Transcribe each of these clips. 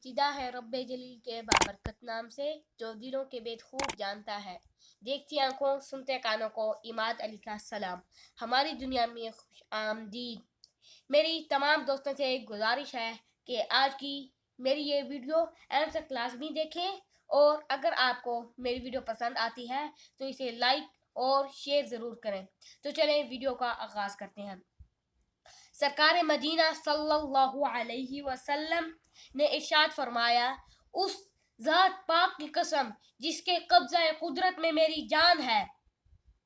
ابتدا ہے رب جلیل کے بابرکت نام سے جو دلوں کے بید خوب جانتا ہے۔ دیکھتی آنکھوں سنتے کانوں کو عماد علی کا سلام۔ ہماری دنیا میں خوش آمدید۔ میری تمام دوستوں سے ایک گزارش ہے کہ آج کی میری یہ ویڈیو اینڈ تک لازمی دیکھیں، اور اگر آپ کو میری ویڈیو پسند آتی ہے تو اسے لائک اور شیئر ضرور کریں۔ تو چلیں ویڈیو کا آغاز کرتے ہیں۔ سرکار مدینہ صلی اللہ علیہ وسلم نے ارشاد فرمایا، اس ذات پاک کی قسم جس کے قبضہ قدرت میں میری جان ہے،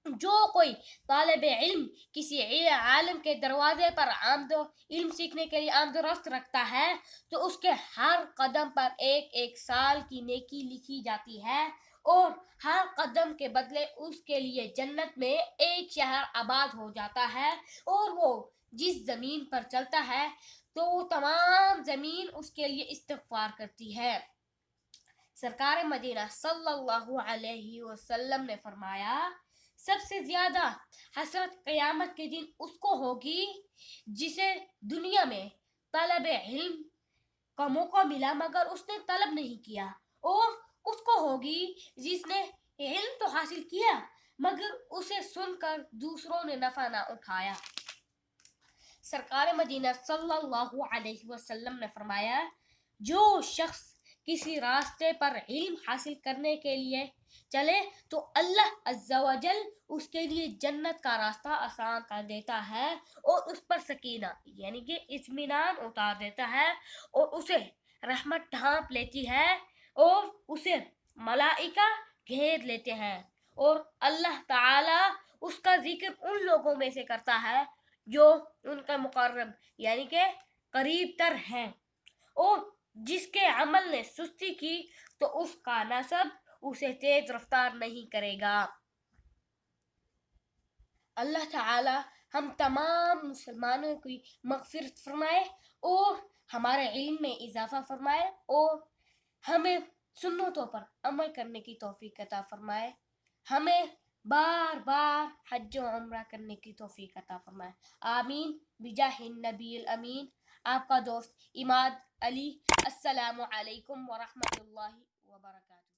جو کوئی طالب علم کسی عالم کے دروازے پر علم سیکھنے کے لیے آمد و رفت رکھتا ہے تو اس کے ہر قدم پر ایک سال کی نیکی لکھی جاتی ہے، اور ہر قدم کے بدلے اس کے لیے جنت میں ایک شہر آباد ہو جاتا ہے، اور وہ جس زمین پر چلتا ہے تو وہ تمام زمین اس کے لیے استغفار کرتی ہے۔ سرکار مدینہ صلی اللہ علیہ وسلم نے فرمایا، سب سے زیادہ حسرت قیامت کے دن اس کو ہوگی جسے دنیا میں طلب علم کا موقع ملا مگر اس نے طلب نہیں کیا، اور اس کو ہوگی جس نے علم تو حاصل کیا مگر اسے سن کر دوسروں نے نفع نہ اٹھایا۔ سرکار مدینہ صلی اللہ علیہ وسلم نے فرمایا، جو شخص کسی راستے پر علم حاصل کرنے کے لیے چلے تو اللہ عز و جل اس کے لیے جنت کا راستہ آسان کر دیتا ہے، اور اس پر سکینہ یعنی کہ اطمینان اتار دیتا ہے، اور اسے رحمت ڈھانپ لیتی ہے، اور اسے ملائکہ گھیر لیتے ہیں، اور اللہ تعالی اس کا ذکر ان لوگوں میں سے کرتا ہے جو ان کا مقرب یعنی کہ قریب تر ہیں، اور جس کے عمل نے سستی کی تو اس کا نسب اسے تیز رفتار نہیں کرے گا۔ اللہ تعالی ہم تمام مسلمانوں کی مغفرت فرمائے، اور ہمارے علم میں اضافہ فرمائے، اور ہمیں سنتوں پر عمل کرنے کی توفیق عطا فرمائے، ہمیں بار بار حج و عمرہ کرنے کی توفیق عطا فرمائے، آمین بجاہ النبی الامین۔ آپ کا دوست عماد علی۔ السلام علیکم ورحمۃ اللہ وبرکاتہ۔